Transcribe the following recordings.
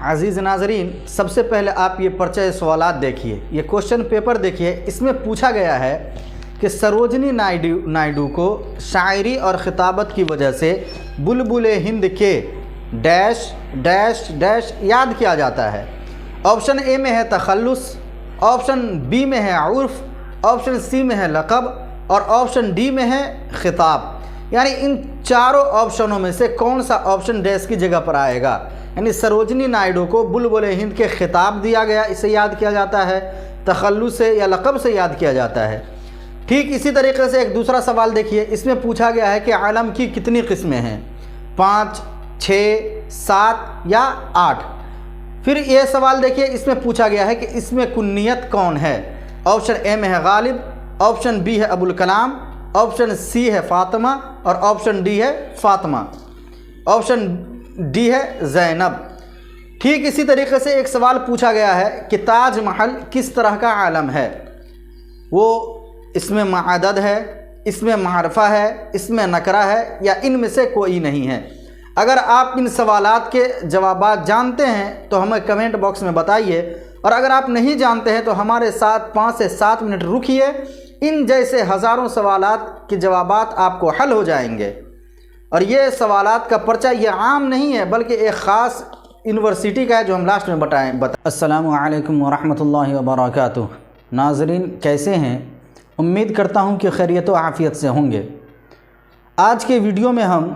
عزیز ناظرین، سب سے پہلے آپ یہ پرچہ سوالات دیکھیے، یہ کوشچن پیپر دیکھیے۔ اس میں پوچھا گیا ہے کہ سروجنی نائیڈو کو شاعری اور خطابت کی وجہ سے بلبل ہند کے ڈیش ڈیش ڈیش یاد کیا جاتا ہے۔ آپشن اے میں ہے تخلص، آپشن بی میں ہے عرف، آپشن سی میں ہے لقب اور آپشن ڈی میں ہے خطاب۔ یعنی ان چاروں آپشنوں میں سے کون سا آپشن ڈیش کی جگہ پر آئے گا؟ یعنی سروجنی نائیڈو کو بلبل ہند کے خطاب دیا گیا، اسے یاد کیا جاتا ہے، تخلص سے یا لقب سے یاد کیا جاتا ہے۔ ٹھیک اسی طریقے سے ایک دوسرا سوال دیکھیے، اس میں پوچھا گیا ہے کہ عالم کی کتنی قسمیں ہیں؟ 5، 6، 7 یا 8؟ پھر یہ سوال دیکھیے، اس میں پوچھا گیا ہے کہ اس میں کنیت کون ہے؟ آپشن اے میں ہے غالب، آپشن بی ہے ابوالکلام، آپشن سی ہے فاطمہ اور آپشن ڈی ہے فاطمہ، آپشن ڈی ہے زینب۔ ٹھیک اسی طریقے سے ایک سوال پوچھا گیا ہے کہ تاج محل کس طرح کا عالم ہے؟ وہ اس میں معدد ہے، اس میں معرفہ ہے، اس میں نکرہ ہے یا ان میں سے کوئی نہیں ہے؟ اگر آپ ان سوالات کے جوابات جانتے ہیں تو ہمیں کمنٹ باکس میں بتائیے، اور اگر آپ نہیں جانتے ہیں تو ہمارے ساتھ 5 سے 7 منٹ رکیے، ان جیسے ہزاروں سوالات کے جوابات آپ کو حل ہو جائیں گے۔ اور یہ سوالات کا پرچہ یہ عام نہیں ہے بلکہ ایک خاص یونیورسٹی کا ہے جو ہم لاسٹ میں بتائیں۔ السلام علیکم ورحمۃ اللہ وبرکاتہ۔ ناظرین کیسے ہیں؟ امید کرتا ہوں کہ خیریت و عافیت سے ہوں گے۔ آج کے ویڈیو میں ہم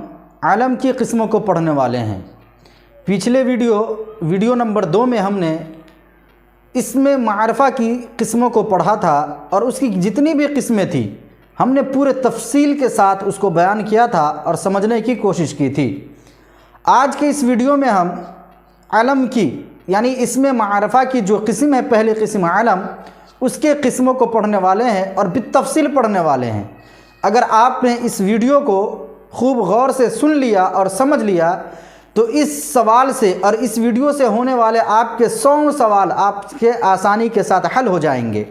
عالم کی قسموں کو پڑھنے والے ہیں۔ پچھلے ویڈیو نمبر 2 میں ہم نے اس میں معرفہ کی قسموں کو پڑھا تھا اور اس کی جتنی بھی قسمیں تھیں ہم نے پورے تفصیل کے ساتھ اس کو بیان کیا تھا اور سمجھنے کی کوشش کی تھی۔ آج کے اس ویڈیو میں ہم عالم کی یعنی اس میں معرفہ کی جو قسم ہے، پہلی قسم عالم، اس کے قسموں کو پڑھنے والے ہیں اور بالتفصیل پڑھنے والے ہیں۔ اگر آپ نے اس ویڈیو کو خوب غور سے سن لیا اور سمجھ لیا تو اس سوال سے اور اس ویڈیو سے ہونے والے آپ کے 100 سوال آپ کے آسانی کے ساتھ حل ہو جائیں گے۔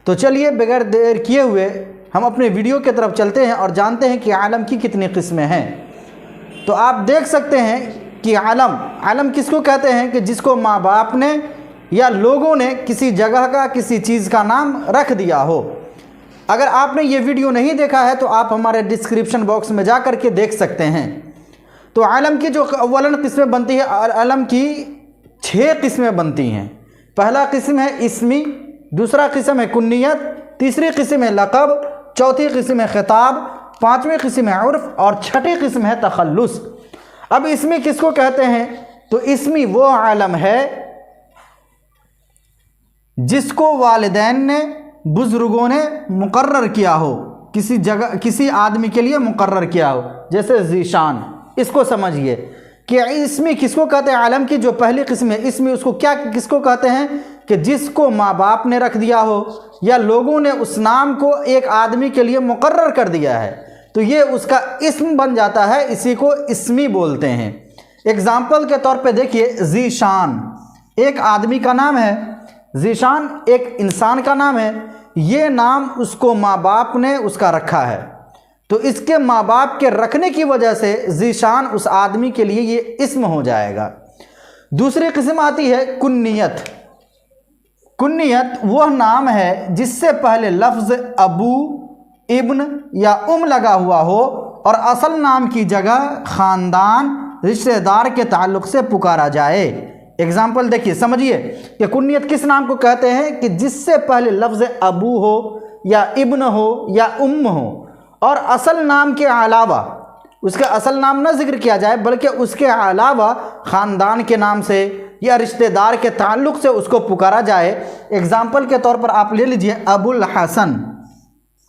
تو چلیے بغیر دیر کیے ہوئے ہم اپنے ویڈیو کی طرف چلتے ہیں اور جانتے ہیں کہ عالم کی کتنی قسمیں ہیں۔ تو آپ دیکھ سکتے ہیں کہ عالم کس کو کہتے ہیں کہ جس کو ماں باپ نے یا لوگوں نے کسی جگہ کا کسی چیز کا نام رکھ دیا ہو۔ اگر آپ نے یہ ویڈیو نہیں دیکھا ہے تو آپ ہمارے ڈسکرپشن باکس میں جا کر کے دیکھ سکتے ہیں۔ تو عالم کی جو اولاً قسمیں بنتی ہے، عالم کی 6 قسمیں بنتی ہیں۔ پہلا قسم ہے اسمی، دوسرا قسم ہے کنیت، تیسری قسم ہے لقب، چوتھی قسم ہے خطاب، 5ویں قسم ہے عرف اور 6ٹھی قسم ہے تخلص۔ اب اسمی کس کو کہتے ہیں؟ تو اسمی وہ عالم ہے جس کو والدین نے، بزرگوں نے مقرر کیا ہو، کسی جگہ کسی آدمی کے لیے مقرر کیا ہو، جیسے ذیشان۔ اس کو سمجھیے کہ اسمی کس کو کہتے ہیں؟ عالم کی جو پہلی قسم ہے اسمی، اس کو کس کو کہتے ہیں؟ کہ جس کو ماں باپ نے رکھ دیا ہو یا لوگوں نے اس نام کو ایک آدمی کے لیے مقرر کر دیا ہے تو یہ اس کا اسم بن جاتا ہے، اسی کو اسمی بولتے ہیں۔ اگزامپل کے طور پہ دیکھیے، ذیشان ایک آدمی کا نام ہے، ذیشان ایک انسان کا نام ہے۔ یہ نام اس کو ماں باپ نے اس کا رکھا ہے، تو اس کے ماں باپ کے رکھنے کی وجہ سے ذیشان اس آدمی کے لیے یہ اسم ہو جائے گا۔ دوسری قسم آتی ہے کنیت۔ کنیت وہ نام ہے جس سے پہلے لفظ ابو، ابن یا لگا ہوا ہو اور اصل نام کی جگہ خاندان، رشتہ دار کے تعلق سے پکارا جائے۔ اگزامپل دیکھیے، سمجھیے کہ کنیت کس نام کو کہتے ہیں؟ کہ جس سے پہلے لفظ ابو ہو یا ابن ہو یا ہو اور اصل نام کے علاوہ، اس کا اصل نام نہ ذکر کیا جائے بلکہ اس کے علاوہ خاندان کے نام سے یا رشتہ دار کے تعلق سے اس کو پکارا جائے۔ اگزامپل کے طور پر آپ لے لیجئے ابو الحسن۔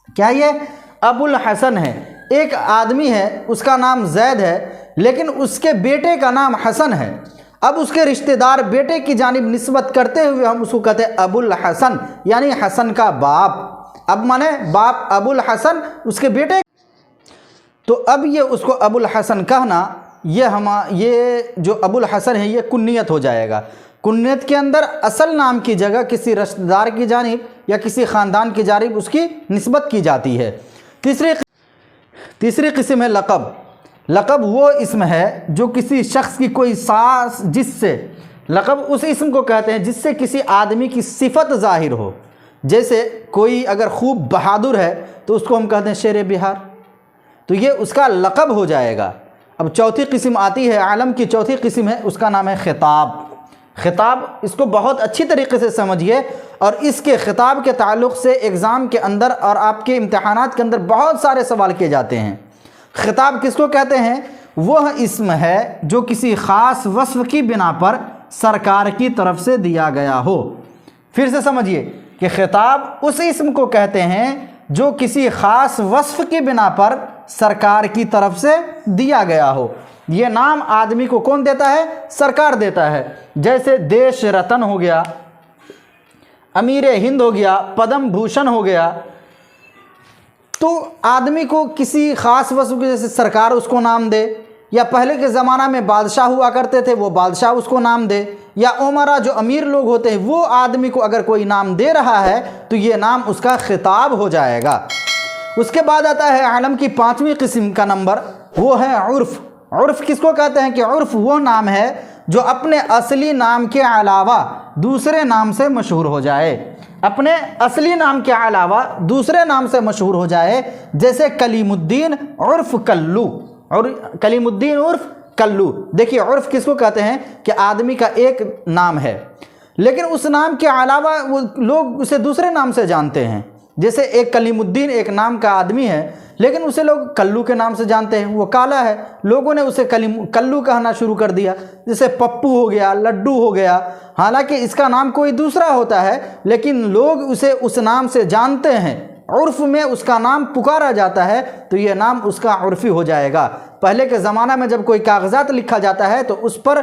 کیا یہ ابو الحسن ہے؟ ایک آدمی ہے، اس کا نام زید ہے لیکن اس کے بیٹے کا نام حسن ہے۔ اب اس کے رشتہ دار بیٹے کی جانب نسبت کرتے ہوئے ہم اس کو کہتے ہیں ابو الحسن، یعنی حسن کا باپ۔ اب مانے باپ ابو الحسن، اس کے بیٹے، تو اب یہ اس کو ابو الحسن کہنا، یہ جو ابو الحسن ہے یہ کنیت ہو جائے گا۔ کنیت کے اندر اصل نام کی جگہ کسی رشتہ دار کی جانب یا کسی خاندان کی جانب اس کی نسبت کی جاتی ہے۔ تیسری قسم ہے لقب۔ لقب وہ اسم ہے جو کسی شخص کی کوئی ساز جس سے लक़ब उस इस्म को कहते हैं जिससे किसी आदमी की सिफत ज़ाहिर हो। जैसे कोई अगर खूब बहादुर है तो उसको हम कहते हैं शेर बिहार, तो ये उसका लक़ब हो जाएगा। अब चौथी किस्म आती है, आलम की चौथी किस्म है, उसका नाम है खिताब। खिताब, इसको बहुत अच्छी तरीके से समझिए, और इसके खिताब के ताल्लुक़ से एग्ज़ाम के अंदर और आपके इम्तिहानात के अंदर बहुत सारे सवाल किए जाते हैं। खिताब किसको कहते हैं? वह इस्म है जो किसी ख़ास वस्फ़ की बिना पर सरकार की तरफ से दिया गया हो। फिर से समझिए कि खिताब उस इस्म को कहते हैं जो किसी ख़ास वस्फ़ की बिना पर सरकार की तरफ से दिया गया हो। ये नाम आदमी को कौन देता है? सरकार देता है। जैसे देश रतन हो गया, अमीर हिंद हो गया, पद्म भूषण हो गया। तो आदमी को किसी ख़ास वस्तु की, जैसे सरकार उसको नाम दे, या पहले के ज़माना में बादशाह हुआ करते थे, वो बादशाह उसको नाम दे, या उमरा जो अमीर लोग होते हैं वो आदमी को अगर कोई नाम दे रहा है तो ये नाम उसका खिताब हो जाएगा। उसके बाद आता है आलम की पाँचवीं किस्म का नंबर, वो है उर्फ़। उर्फ़ किसको कहते हैं? कि उर्फ़ वो नाम है जो अपने असली नाम के अलावा दूसरे नाम से मशहूर हो जाए। अपने असली नाम के अलावा दूसरे नाम से मशहूर हो जाए। जैसे कलीमुद्दीन उर्फ़ कल्लू, और कलीमुद्दीन उर्फ़ कल्लू। देखिए उर्फ़ किसको कहते हैं? कि आदमी का एक नाम है लेकिन उस नाम के अलावा वो लोग उसे दूसरे नाम से जानते हैं। जैसे एक कलीमुद्दीन एक नाम का आदमी है लेकिन उसे लोग कल्लू के नाम से जानते हैं, वो काला है, लोगों ने उसे कल्लू कहना शुरू कर दिया। जैसे पप्पू हो गया, लड्डू हो गया, हालांकि इसका नाम कोई दूसरा होता है लेकिन लोग उसे उस नाम से जानते हैं, उर्फ़ में उसका नाम पुकारा जाता है, तो ये नाम उसका उर्फ़ी हो जाएगा। पहले के ज़माना में जब कोई कागज़ात लिखा जाता है तो उस पर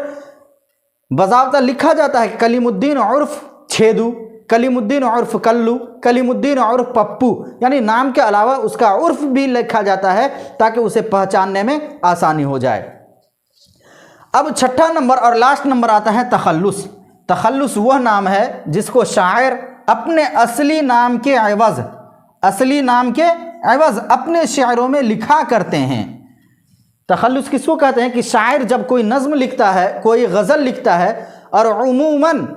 बज़ाब्ता लिखा जाता है कलीमुद्दीन उर्फ़ छेदू, कलीमुद्दीन उर्फ़ कल्लू, कलीमुद्दीन उर्फ़ पप्पू, यानी नाम के अलावा उसका उर्फ़ भी लिखा जाता है ताकि उसे पहचानने में आसानी हो जाए। अब छठा नंबर और लास्ट नंबर आता है तखल्लुस। तखल्लुस वह नाम है जिसको शायर अपने असली नाम के एवज़, असली नाम के एवज़ अपने शायरों में लिखा करते हैं। तखल्लुस किसको कहते हैं? कि शायर जब कोई नज़्म लिखता है, कोई गज़ल लिखता है, और उमूमन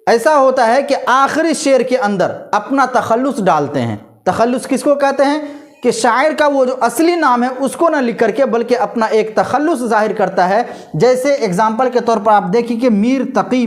ऐसा होता है कि आखिरी शेर के अंदर अपना तखल्लुस डालते हैं। तखल्लुस किसको कहते हैं? कि शायर का वो जो असली नाम है उसको ना लिख करके बल्कि अपना एक तखल्लुस ज़ाहिर करता है। जैसे एग्ज़ाम्पल के तौर पर आप देखिए कि मीर तकी,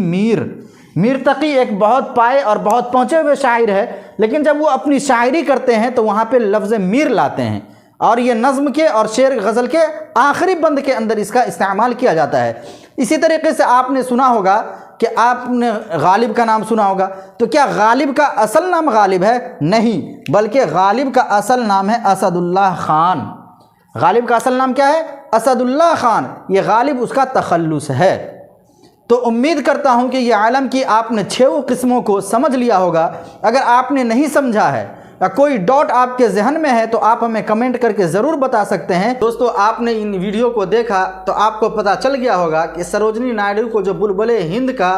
मीर तकी एक बहुत पाए और बहुत पहुँचे हुए शायर है, लेकिन जब वो अपनी शायरी करते हैं तो वहाँ पे लफ्ज़ मीर लाते हैं, और ये नज़्म के और शेर गज़ल के आखिरी बंद के अंदर इसका इस्तेमाल किया जाता है। इसी तरीके से आपने सुना होगा कि आपने गालिब का नाम सुना होगा, तो क्या गालिब का असल नाम गालिब है? नहीं, बल्कि गालिब का असल नाम है असदुल्लाह ख़ान। गालिब का असल नाम क्या है? असदुल्लाह ख़ान। ये गालिब उसका तखल्लुस है। तो उम्मीद करता हूँ कि ये आलम की आपने 6 किस्मों को समझ लिया होगा। अगर आपने नहीं समझा है या कोई डॉट आपके जहन में है तो आप हमें कमेंट करके ज़रूर बता सकते हैं। दोस्तों, आपने इन वीडियो को देखा तो आपको पता चल गया होगा कि सरोजनी नायडू को जो बुलबुले हिंद का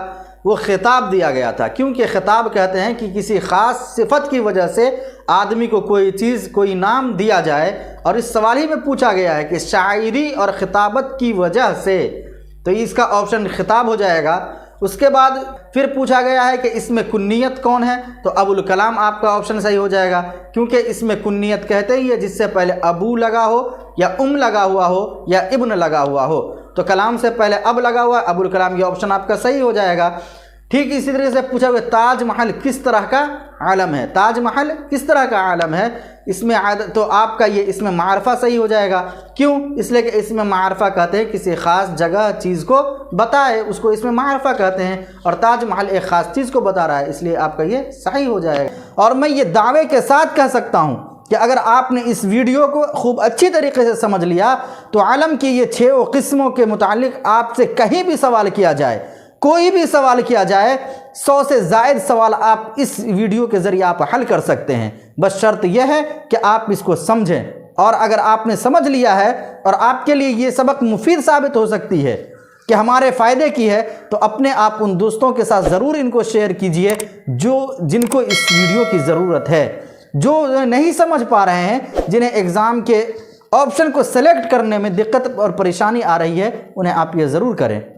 वो खिताब दिया गया था, क्योंकि खिताब कहते हैं कि किसी ख़ास सिफत की वजह से आदमी को कोई चीज़, कोई नाम दिया जाए। और इस सवाल ही में पूछा गया है कि शायरी और खिताबत की वजह से, तो इसका ऑप्शन खिताब हो जाएगा। उसके बाद फिर पूछा गया है कि इसमें कुन्नियत कौन है, तो अबुल कलाम आपका ऑप्शन सही हो जाएगा, क्योंकि इसमें कुन्नियत कहते ही है जिससे पहले अबू लगा हो या लगा हुआ हो या इब्न लगा हुआ हो। तो कलाम से पहले अब लगा हुआ, अबुल कलाम, ये ऑप्शन आपका सही हो जाएगा। ठीक इसी तरह से पूछा गया ताज महल किस तरह का आलम है, ताज महल किस तरह का आलम है, इसमें तो आपका ये इसमें मारफा सही हो जाएगा। क्यों? इसलिए कि इसमें मारफा कहते हैं किसी ख़ास जगह चीज़ को बताए, उसको इसमें मारफा कहते हैं, और ताज महल एक ख़ास चीज़ को बता रहा है, इसलिए आपका ये सही हो जाएगा। और मैं ये दावे के साथ कह सकता हूँ कि अगर आपने इस वीडियो को खूब अच्छी तरीके से समझ लिया तो आलम की ये 6 किस्मों के मुतालिक आपसे कहीं भी सवाल किया जाए, कोई भी सवाल किया जाए, 100 से ज़ायद सवाल आप इस वीडियो के ज़रिए आप हल कर सकते हैं। बस शर्त यह है कि आप इसको समझें, और अगर आपने समझ लिया है और आपके लिए ये सबक मुफीद साबित हो सकती है कि हमारे फ़ायदे की है, तो अपने आप उन दोस्तों के साथ ज़रूर इनको शेयर कीजिए जिनको इस वीडियो की ज़रूरत है, जो नहीं समझ पा रहे हैं, जिन्हें एग्ज़ाम के ऑप्शन को सेलेक्ट करने में दिक्कत और परेशानी आ रही है, उन्हें आप ये ज़रूर करें।